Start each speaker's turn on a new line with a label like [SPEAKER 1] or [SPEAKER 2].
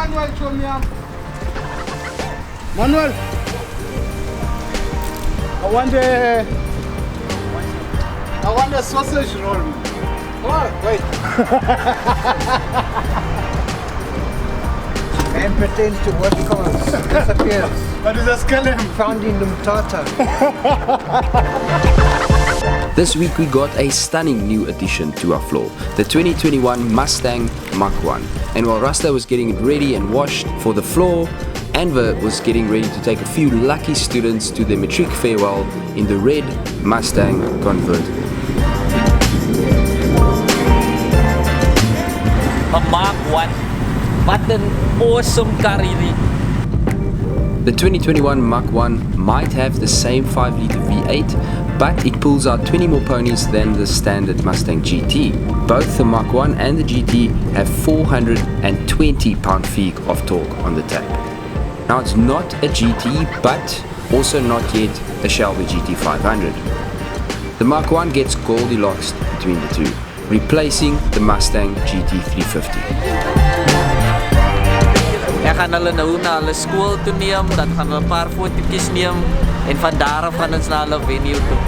[SPEAKER 1] Manuel, show me up. Manuel. I want a sausage roll. Oh, wait.
[SPEAKER 2] Man pretends to work cars, disappears.
[SPEAKER 1] What is a skeleton?
[SPEAKER 2] Found in Lumtata.
[SPEAKER 3] This week we got a stunning new addition to our floor, the 2021 Mustang Mach 1. And while Rasta was getting it ready and washed for the floor, Anvor was getting ready to take a few lucky students to their matric farewell in the red Mustang convertible.
[SPEAKER 4] A Mach 1. What an awesome car really.
[SPEAKER 3] The 2021 Mach 1 might have the same 5-litre V8, but it pulls out 20 more ponies than the standard Mustang GT. Both the Mach 1 and the GT have 420 pound-feet of torque on the tap. Now it's not a GT, but also not yet a Shelby GT500. The Mach 1 gets Goldilocks'd between the two, replacing the Mustang GT350.
[SPEAKER 4] Ek gaan hulle nou na hulle skool toe neem, dan gaan hulle 'n paar fotootjies neem en van daar af gaan ons na hulle venue toe.